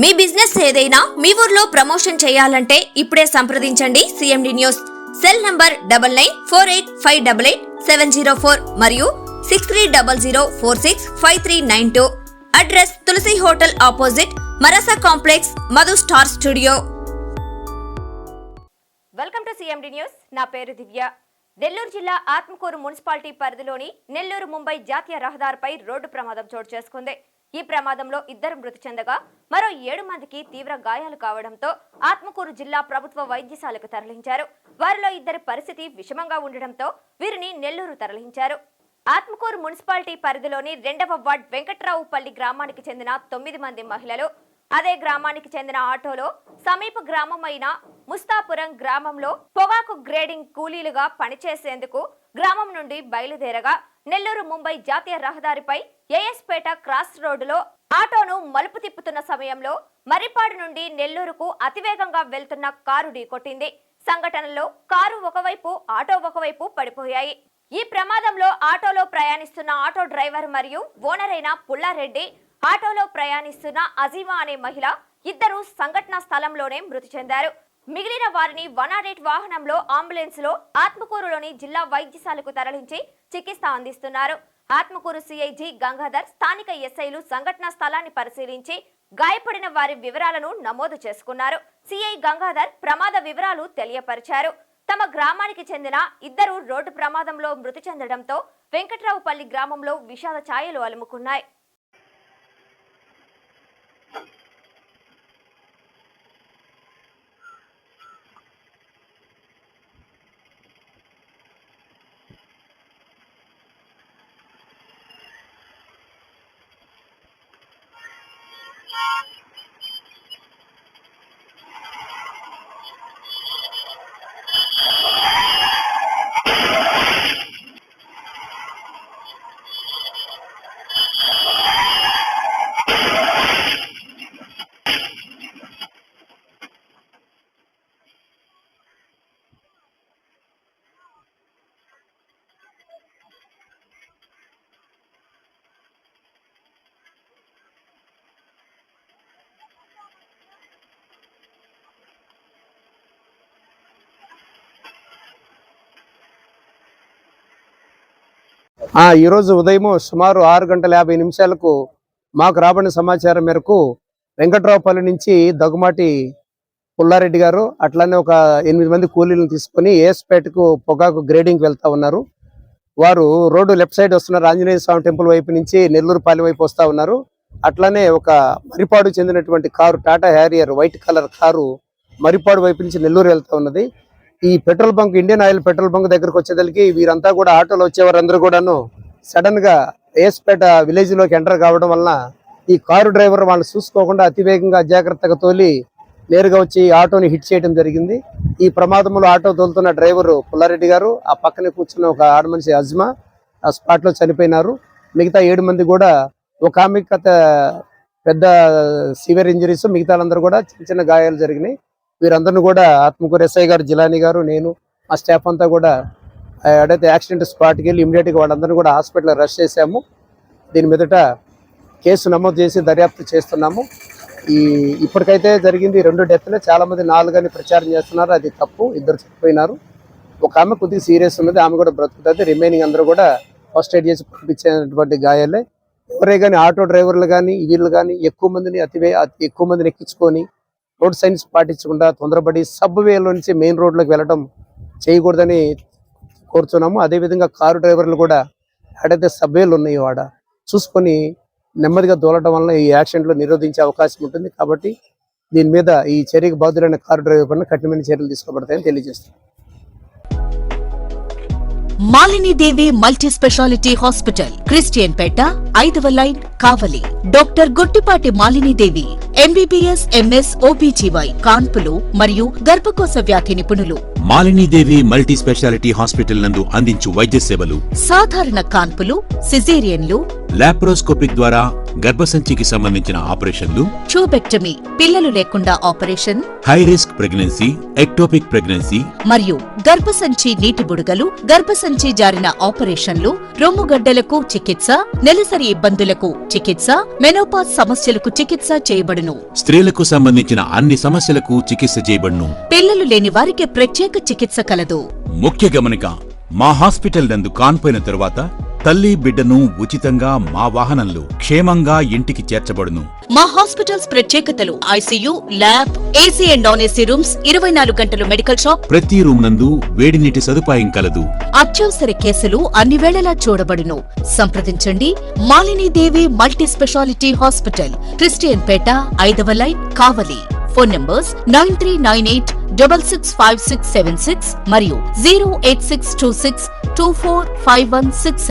మీ business ఏదైనా మీ ఊర్లో promotion చేయాలంటే ఇప్పుడే సంప్రదించండి సిఎండి న్యూస్. సెల్ నంబర్ 9948588704 మరియు 6300465392. Address Tulasi hotel opposite Marasa complex, Madhu star studio. Welcome to CMD news. నా పేరు దివ్య. నెల్లూరు జిల్లా ఆత్మకూరు మున్సిపాలిటీ పరిధిలోని నెల్లూరు ముంబై జాతీయ రహదారిపై రోడ్డు ప్రమాదం చోటు చేసుకుంది. ఈ ప్రమాదంలో 2 మృతి చెందగా మరో 7 మందికి తీవ్ర గాయాలు కావడంతో ఆత్మకూరు జిల్లా ప్రభుత్వ వైద్యశాలకు తరలించారు. వారిలో 2 పరిస్థితి విషమంగా ఉండడంతో వీరిని నెల్లూరు తరలించారు. ఆత్మకూరు మున్సిపాలిటీ పరిధిలోని 2వ వార్డ్ వెంకట్రావుపల్లి గ్రామానికి చెందిన 9 మంది మహిళలు అదే గ్రామానికి చెందిన ఆటోలో సమీప గ్రామమైన ముస్తాపురం గ్రామంలో పొగాకు గ్రేడింగ్ కూలీలుగా పనిచేసేందుకు గ్రామం నుండి బయలుదేరగా నెల్లూరు ముంబై జాతీయ రహదారిపై ఏఎస్పేట క్రాస్ రోడ్డులో ఆటోను మలుపు తిప్పుతున్న సమయంలో మర్రిపాడు నుండి నెల్లూరుకు అతివేగంగా వెళ్తున్న కారు ఢీకొట్టింది. సంఘటనలో కారు ఒకవైపు, ఆటో ఒకవైపు పడిపోయాయి. ఈ ప్రమాదంలో ఆటోలో ప్రయాణిస్తున్న ఆటో డ్రైవర్ మరియు ఓనర్ అయిన పుల్లారెడ్డి, ఆటోలో ప్రయాణిస్తున్న అజీమా అనే మహిళ ఇద్దరు సంఘటనా స్థలంలోనే మృతి చెందారు. మిగిలిన వారిని 108 వాహనంలో అంబులెన్స్ లో ఆత్మకూరులోని జిల్లా వైద్యశాలకు తరలించి చికిత్స అందిస్తున్నారు. ఆత్మకూరు సిఐజీ గంగాధర్, స్థానిక ఎస్ఐలు సంఘటనా స్థలాన్ని పరిశీలించి గాయపడిన వారి వివరాలను నమోదు చేసుకున్నారు. సిఐ గంగాధర్ ప్రమాద వివరాలు తెలియపరిచారు. తమ గ్రామానికి చెందిన 2 రోడ్డు ప్రమాదంలో మృతి చెందడంతో వెంకట్రావుపల్లి గ్రామంలో విషాద ఛాయలు అలుముకున్నాయి. ఈరోజు ఉదయం సుమారు 6:50 మాకు రాబడిన సమాచారం మేరకు వెంకట్రావుపల్లి నుంచి దగ్గుమాటి పుల్లారెడ్డి గారు అట్లానే ఒక 8 మంది కూలీలను తీసుకొని ఏఎస్పేటకు పొగాకు గ్రేడింగ్కి వెళ్తా ఉన్నారు. వారు రోడ్డు లెఫ్ట్ సైడ్ వస్తున్నారు. ఆంజనేయ స్వామి టెంపుల్ వైపు నుంచి నెల్లూరు పాలెం వైపు వస్తూ ఉన్నారు. అట్లానే ఒక మర్రిపాడు చెందినటువంటి car, Tata Harrier white colour car Marripadu వైపు నుంచి నెల్లూరు వెళ్తా ఉన్నది. ఈ petrol bunk, Indian oil petrol bunk దగ్గరకు వచ్చేసరికి వీరంతా కూడా ఆటోలో వచ్చేవారందరూ కూడాను సడన్ గా ఏఎస్పేట విలేజ్ లోకి ఎంటర్ కావడం వలన ఈ కారు డ్రైవర్ వాళ్ళు చూసుకోకుండా అతివేగంగా అజాగ్రత్తగా తోలి నేరుగా వచ్చి ఆటోని హిట్ చేయడం జరిగింది. ఈ ప్రమాదంలో ఆటో తోలుతున్న డ్రైవర్ పుల్లారెడ్డి గారు, ఆ పక్కనే కూర్చున్న ఒక ఆడ మనిషి అజ్మా ఆ స్పాట్ లో చనిపోయినారు. మిగతా 7 మంది కూడా, ఒక ఆమెకి పెద్ద సివియర్ ఇంజరీస్, మిగతా వాళ్ళందరూ కూడా చిన్న చిన్న గాయాలు జరిగినాయి. వీరందరినీ కూడా ఆత్మకూరు ఎస్ఐ గారు, జిలానీ గారు, నేను, మా స్టాఫ్ అంతా కూడా ఎడైతే యాక్సిడెంట్ స్పాట్కి వెళ్ళి ఇమీడియట్గా వాళ్ళందరినీ కూడా హాస్పిటల్ రష్ చేశాము. దీని మీదట కేసు నమోదు చేసి దర్యాప్తు చేస్తున్నాము. ఇప్పటికైతే జరిగింది 2 డెత్లే. చాలా మంది 4 అని ప్రచారం చేస్తున్నారు. అది తప్పు. 2 చనిపోయినారు. ఒక ఆమె కొద్దిగా సీరియస్ ఉన్నది, ఆమె కూడా బ్రతుకుతుంది. రిమైనింగ్ అందరూ కూడా ఫస్ట్ ఎయిడ్ చేసి పంపించేటువంటి గాయాలే. ఎవరే కానీ ఆటో డ్రైవర్లు కానీ వీళ్ళు కానీ ఎక్కువ మందిని ఎక్కించుకొని రోడ్ సైన్స్ పాటించకుండా తొందరపడి సబ్ వేలో నుంచి మెయిన్ రోడ్లోకి వెళ్ళడం చేయకూడదని కోరుతున్నాము. అదేవిధంగా కారు డ్రైవర్లు కూడా ఎక్కడైతే సబ్ వేలు ఉన్నాయో ఆడ చూసుకొని నెమ్మదిగా దోలడం వలన ఈ యాక్సిడెంట్లు నిరోధించే అవకాశం ఉంటుంది. కాబట్టి దీని మీద ఈ చర్యకు బాధ్యులైన కారు డ్రైవర్ పైన కఠినమైన చర్యలు తీసుకోబడతాయని తెలియజేస్తున్నాం. Malinidevi multi speciality hospital, Christian Peta, 5వ line, Kavali. Doctor Gottipati Malinidevi, MBBS, MS, OBGY, కాన్పులు మరియు గర్భకోశ వ్యాధి నిపుణులు. మాలినీదేవి మల్టీ స్పెషాలిటీ హాస్పిటల్ నందు అందించు వైద్య సేవలు: సాధారణ కాన్పులు, సిజేరియన్లు, లాప్రోస్కోపిక్ ద్వారా గర్భసంచికి సంబంధించిన ఆపరేషన్లు, ట్యూబెక్టమీ పిల్లలు లేకుండా operation, high risk pregnancy, ectopic pregnancy, మరియు గర్భసంచి నీటి బుడగలు, గర్భసంచి జారిన ఆపరేషన్లు, రొమ్ముగడ్డలకు చికిత్స, నెలసరి ఇబ్బందులకు చికిత్స, మెనోపాజ్ సమస్యలకు చికిత్స చేయబడును. స్త్రీలకు సంబంధించిన అన్ని సమస్యలకు చికిత్స చేయబడును. పిల్లలు లేని వారికి ప్రత్యేక చికిత్స కలదు. ముఖ్య గమనిక, మా హాస్పిటల్ నందు కాన్పోయిన తరువాత తల్లి బిడ్డను ఉచితంగా మా వాహనంలో క్షేమంగా ఇంటికి చేర్చబడును. మా హాస్పిటల్స్ ప్రత్యేకతలు: ICU, lab, AC and non AC rooms, 24 గంటలు మెడికల్ షాప్, ప్రతి రూమ్ నందు వేడి నీటి సదుపాయం కలదు. అత్యవసర కేసులు అన్ని వేళలా చూడబడును. సంప్రదించండి Malinidevi multi speciality hospital, Christian Peta, 5వ లైన్, కావలి. ఫోన్ నంబర్స్ 9398665676 మరియు 08626245166.